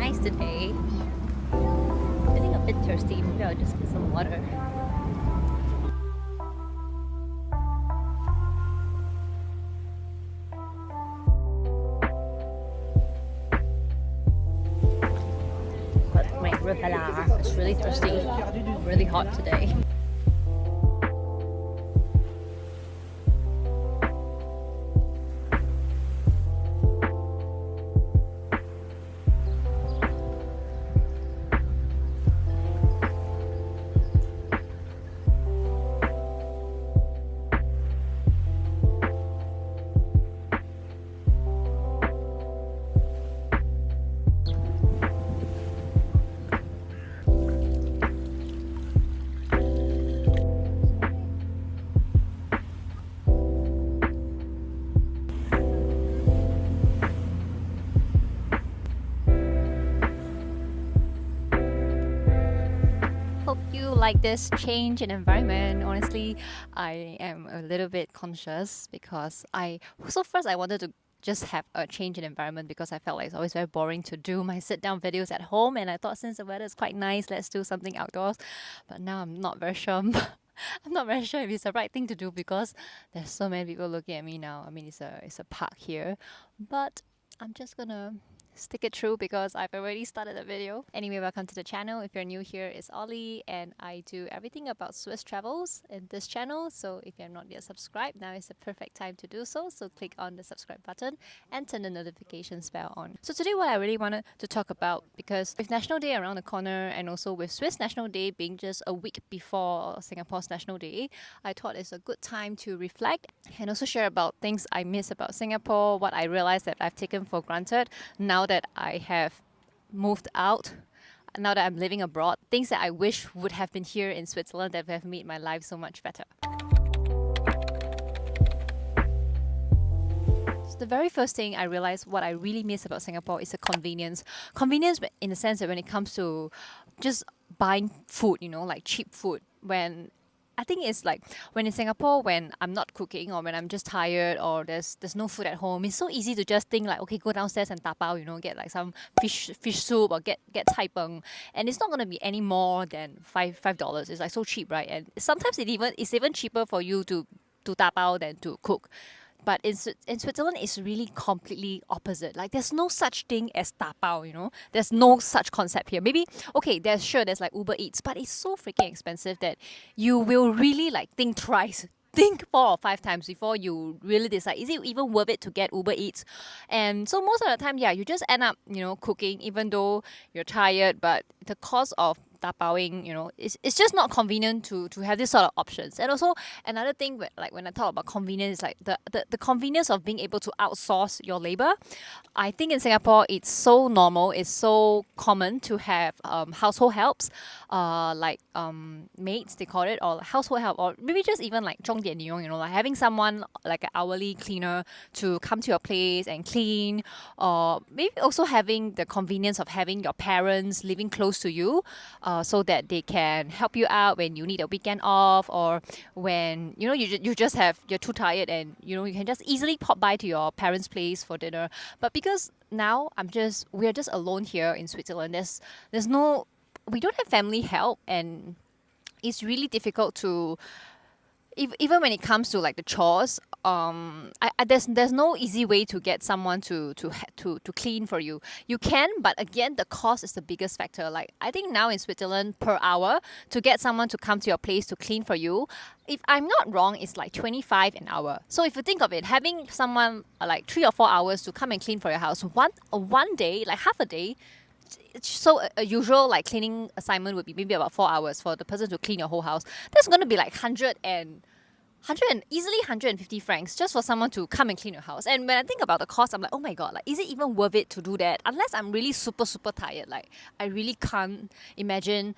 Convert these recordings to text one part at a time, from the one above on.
nice today. Feeling a bit thirsty. Maybe I'll just get some water. Got my rubella. It's really thirsty. Really hot today. Hope you like this change in environment. Honestly, I am a little bit conscious because first I wanted to just have a change in environment because I felt like it's always very boring to do my sit down videos at home, and I thought since the weather is quite nice, let's do something outdoors. But now I'm not very sure. I'm not very sure if it's the right thing to do because there's so many people looking at me now. I mean, it's a park here, but I'm just gonna stick it through because I've already started the video. Anyway, welcome to the channel. If you're new here, it's Ollie and I do everything about Swiss travels in this channel. So if you're not yet subscribed, now is the perfect time to do so. So click on the subscribe button and turn the notifications bell on. So today what I really wanted to talk about, because with National Day around the corner and also with Swiss National Day being just a week before Singapore's National Day, I thought it's a good time to reflect and also share about things I miss about Singapore, what I realized that I've taken for granted now that I have moved out, now that I'm living abroad, things that I wish would have been here in Switzerland that have made my life so much better. So the very first thing I realized what I really miss about Singapore is the convenience. Convenience in the sense that when it comes to just buying food, like cheap food, when I think it's like when in Singapore, when I'm not cooking or when I'm just tired or there's no food at home, it's so easy to just think like, okay, go downstairs and tapao, get like some fish soup or get cai peng, and it's not gonna be any more than $5. It's like so cheap, right? And sometimes it's even cheaper for you to tapao than to cook. But in Switzerland, it's really completely opposite. Like, there's no such thing as tapao, There's no such concept here. Maybe, okay, there's like Uber Eats, but it's so freaking expensive that you will really like think twice. Think 4 or 5 times before you really decide, is it even worth it to get Uber Eats? And so most of the time, you just end up, cooking even though you're tired, but the cost of tapaoing, it's just not convenient to have this sort of options. And also another thing, like when I talk about convenience, is like the convenience of being able to outsource your labor. I think in Singapore it's so normal, it's so common to have household helps, like maids they call it, or household help, or maybe just even like 钟点女佣, like having someone like an hourly cleaner to come to your place and clean, or maybe also having the convenience of having your parents living close to you, so that they can help you out when you need a weekend off, or when you're too tired and you can just easily pop by to your parents' place for dinner. But because now we're just alone here in Switzerland, we don't have family help, and it's really difficult to even when it comes to like the chores, there's no easy way to get someone to clean for you. You can, but again, the cost is the biggest factor. Like, I think now in Switzerland, per hour to get someone to come to your place to clean for you, if I'm not wrong, it's like 25 an hour. So if you think of it, having someone like 3 or 4 hours to come and clean for your house, one day, like half a day. So a usual like cleaning assignment would be maybe about 4 hours for the person to clean your whole house. That's going to be like 100 and easily 150 francs just for someone to come and clean your house. And when I think about the cost, I'm like, oh my god, like, is it even worth it to do that? Unless I'm really super tired, like I really can't imagine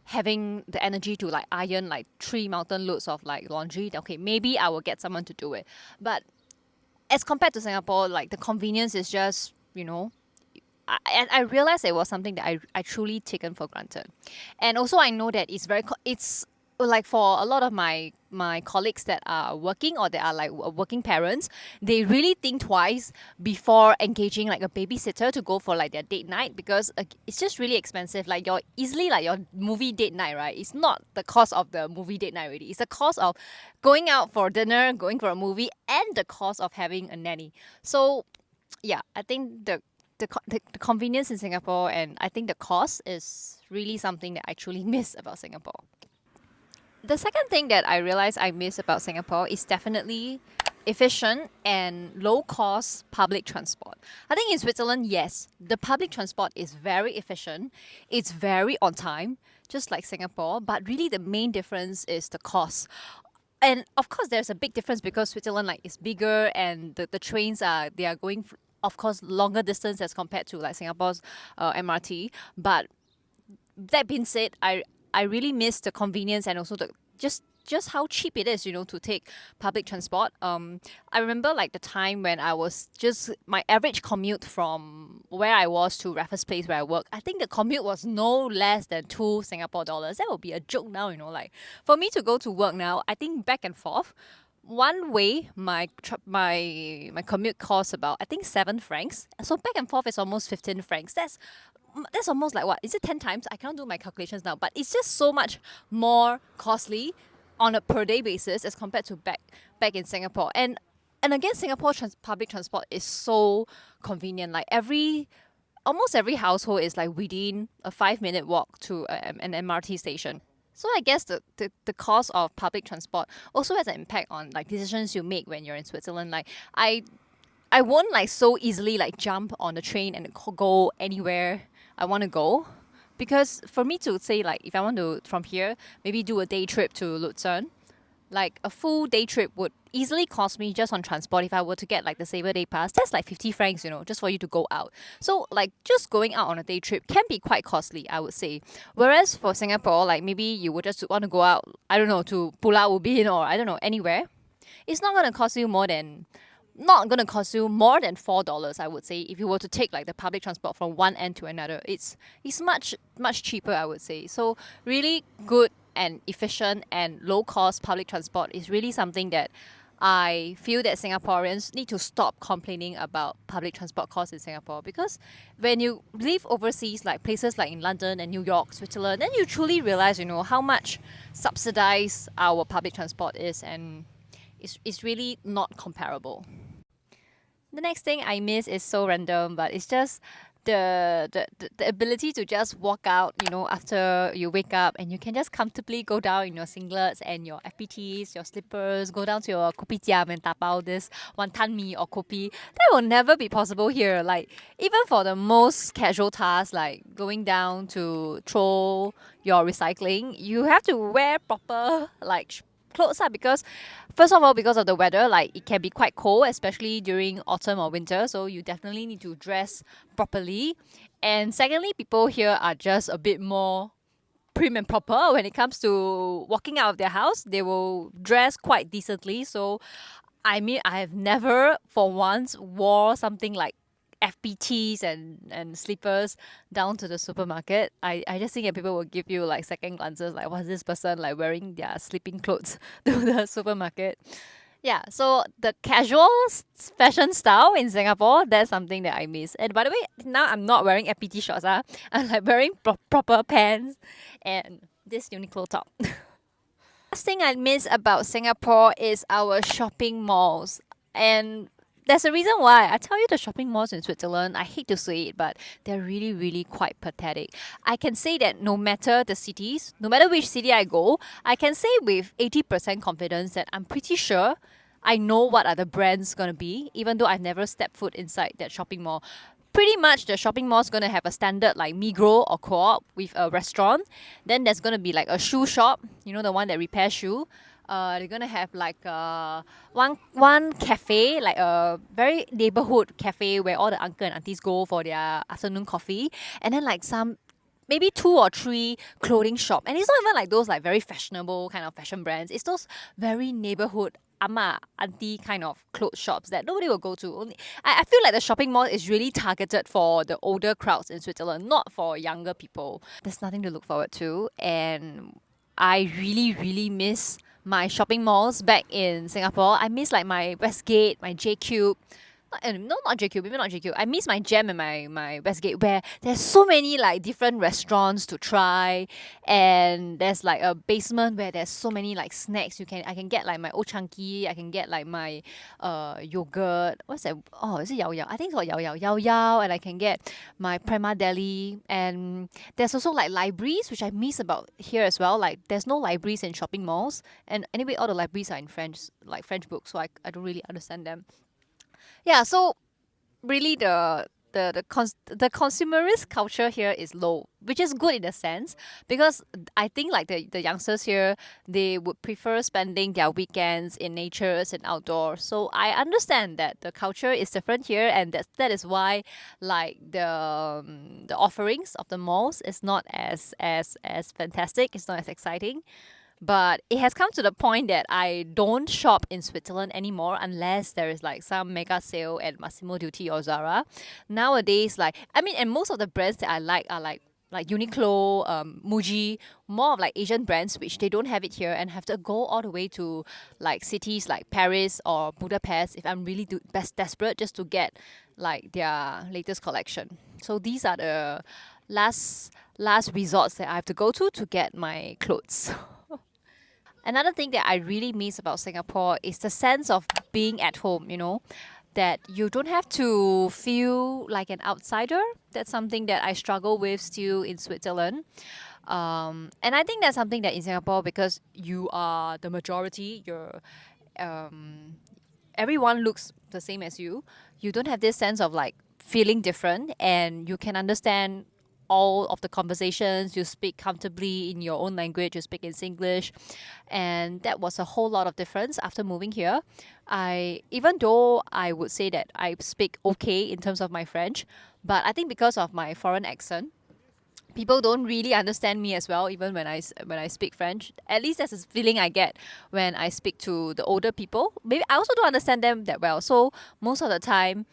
having the energy to like iron like 3 mountain loads of like laundry. Okay, maybe I will get someone to do it. But as compared to Singapore, like the convenience is just, I realized it was something that I truly taken for granted. And also I know that it's like for a lot of my colleagues that are working or that are like working parents, they really think twice before engaging like a babysitter to go for like their date night, because it's just really expensive. Like your easily like your movie date night, right? It's not the cost of the movie date night already. It's the cost of going out for dinner, going for a movie, and the cost of having a nanny. So yeah, I think the convenience in Singapore and I think the cost is really something that I truly miss about Singapore. The second thing that I realize I miss about Singapore is definitely efficient and low cost public transport. I think in Switzerland, yes, the public transport is very efficient, it's very on time, just like Singapore, but really the main difference is the cost. And of course there's a big difference because Switzerland like is bigger and the trains are they are going of course longer distance as compared to like Singapore's MRT. But that being said, I really miss the convenience and also the just how cheap it is, to take public transport. I remember like the time when I was just my average commute from where I was to Raffles Place where I work. I think the commute was no less than $2 Singapore. That would be a joke now, like for me to go to work now. I think back and forth. One way, my commute costs about I think 7 francs. So back and forth is almost 15 francs. That's almost like what is it 10 times? I can't do my calculations now, but it's just so much more costly on a per day basis as compared to back in Singapore. And again, Singapore public transport is so convenient. Like almost every household is like within a 5 minute walk to an MRT station. So I guess the cost of public transport also has an impact on like decisions you make when you're in Switzerland. Like I won't like so easily like jump on the train and go anywhere I want to go, because for me to say like if I want to from here maybe do a day trip to Lucerne, like a full day trip would easily cost me just on transport. If I were to get like the Saver Day Pass, that's like 50 francs, just for you to go out. So like just going out on a day trip can be quite costly, I would say. Whereas for Singapore, like maybe you would just want to go out, I don't know, to Pulau Ubin or I don't know, anywhere. It's not gonna cost you more than $4, I would say, if you were to take like the public transport from one end to another. It's much cheaper, I would say. So really good and efficient and low cost public transport is really something that I feel that Singaporeans need to stop complaining about public transport costs in Singapore, because when you live overseas, like places like in London and New York, Switzerland, then you truly realize, how much subsidized our public transport is, and it's really not comparable. The next thing I miss is so random, but it's just the ability to just walk out, after you wake up, and you can just comfortably go down in your singlets and your FPTs, your slippers, go down to your kopitiam and tapao this wanton mee or kopi. That will never be possible here. Like even for the most casual tasks, like going down to throw your recycling, you have to wear proper like clothes up, because first of all, because of the weather, like it can be quite cold, especially during autumn or winter, so you definitely need to dress properly. And secondly, people here are just a bit more prim and proper when it comes to walking out of their house. They will dress quite decently. So I mean, I have never for once wore something like FPTs and slippers down to the supermarket. I just think that people will give you like second glances, like what's this person like wearing their sleeping clothes to the supermarket. Yeah, so the casual fashion style in Singapore, that's something that I miss. And by the way, now I'm not wearing FPT shorts. I'm like wearing proper pants and this Uniqlo top. Last thing I miss about Singapore is our shopping malls. And there's a reason why. I tell you, the shopping malls in Switzerland, I hate to say it, but they're really, really quite pathetic. I can say that no matter the cities, no matter which city I go, I can say with 80% confidence that I'm pretty sure I know what are the brands going to be, even though I've never stepped foot inside that shopping mall. Pretty much the shopping mall is going to have a standard like Migros or Co-op with a restaurant. Then there's going to be like a shoe shop, the one that repairs shoe. They're gonna have like one cafe, like a very neighborhood cafe where all the uncle and aunties go for their afternoon coffee, and then like some maybe 2 or 3 clothing shop. And it's not even like those like very fashionable kind of fashion brands. It's those very neighborhood auntie kind of clothes shops that nobody will go to. Only I feel like the shopping mall is really targeted for the older crowds in Switzerland, not for younger people. There's nothing to look forward to, and I really, really miss my shopping malls back in Singapore. I miss like my Westgate, my JCube. No, not JQ, maybe not JQ. I miss my Gem and my Westgate where there's so many like different restaurants to try, and there's like a basement where there's so many like snacks. I can get like my Old Chunky, I can get like my yogurt. What's that? Oh, is it Yao Yao? I think it's called Yao Yao, and I can get my Prima Deli, and there's also like libraries which I miss about here as well. Like there's no libraries in shopping malls, and anyway all the libraries are in French, like French books, so I don't really understand them. Yeah, so really the consumerist culture here is low, which is good in a sense because I think like the youngsters here, they would prefer spending their weekends in natures and outdoors. So I understand that the culture is different here, and that is why like the offerings of the malls is not as fantastic. It's not as exciting. But it has come to the point that I don't shop in Switzerland anymore unless there is like some mega sale at Massimo Dutti or Zara. Nowadays, like I mean, and most of the brands that I like are like Uniqlo, Muji, more of like Asian brands which they don't have it here and have to go all the way to like cities like Paris or Budapest if I'm really best desperate just to get like their latest collection. So these are the last resorts that I have to go to get my clothes. Another thing that I really miss about Singapore is the sense of being at home, that you don't have to feel like an outsider. That's something that I struggle with still in Switzerland. And I think that's something that in Singapore, because you are the majority, everyone looks the same as you don't have this sense of like feeling different, and you can understand all of the conversations. You speak comfortably in your own language, you speak in Singlish, and that was a whole lot of difference after moving here. Even though I would say that I speak okay in terms of my French, but I think because of my foreign accent, people don't really understand me as well even when I speak French. At least that's the feeling I get when I speak to the older people. Maybe I also don't understand them that well, so most of the time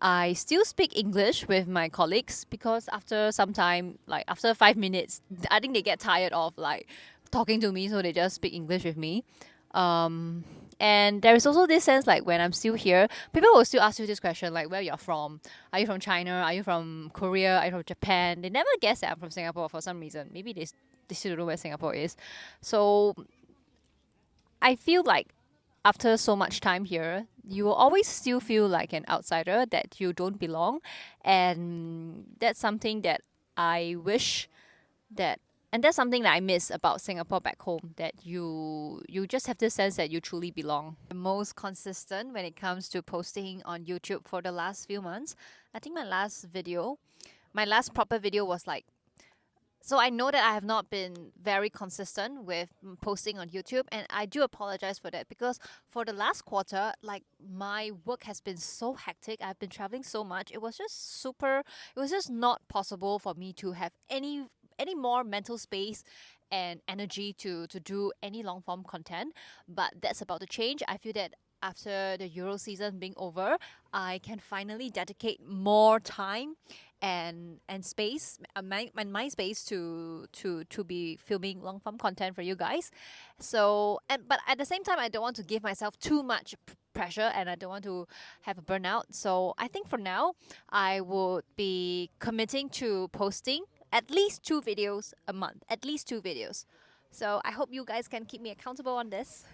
I still speak English with my colleagues, because after some time, like after 5 minutes, I think they get tired of like talking to me, so they just speak English with me. Um, and there is also this sense like when I'm still here, people will still ask you this question like where you're from. Are you from China? Are you from Korea? Are you from Japan? They never guess that I'm from Singapore for some reason. Maybe they still don't know where Singapore is. So I feel like after so much time here, you will always still feel like an outsider, that you don't belong. And that's something that I wish that and that's something that I miss about Singapore back home, that you just have this sense that you truly belong. The most consistent when it comes to posting on YouTube for the last few months. I think my last proper video was like, so I know that I have not been very consistent with posting on YouTube, and I do apologize for that, because for the last quarter, like my work has been so hectic. I've been traveling so much. It was just not possible for me to have any more mental space and energy to do any long form content. But that's about to change. I feel that after the Euro season being over, I can finally dedicate more time and space, my space to be filming long form content for you guys. So but at the same time, I don't want to give myself too much pressure, and I don't want to have a burnout. So I think for now, I would be committing to posting at least 2 videos a month, at least 2 videos. So I hope you guys can keep me accountable on this.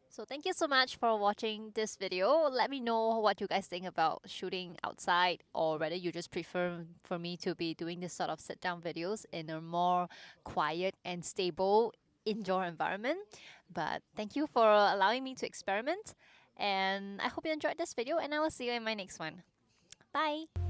So thank you so much for watching this video. Let me know what you guys think about shooting outside, or whether you just prefer for me to be doing this sort of sit down videos in a more quiet and stable indoor environment. But thank you for allowing me to experiment, and I hope you enjoyed this video, and I will see you in my next one. Bye!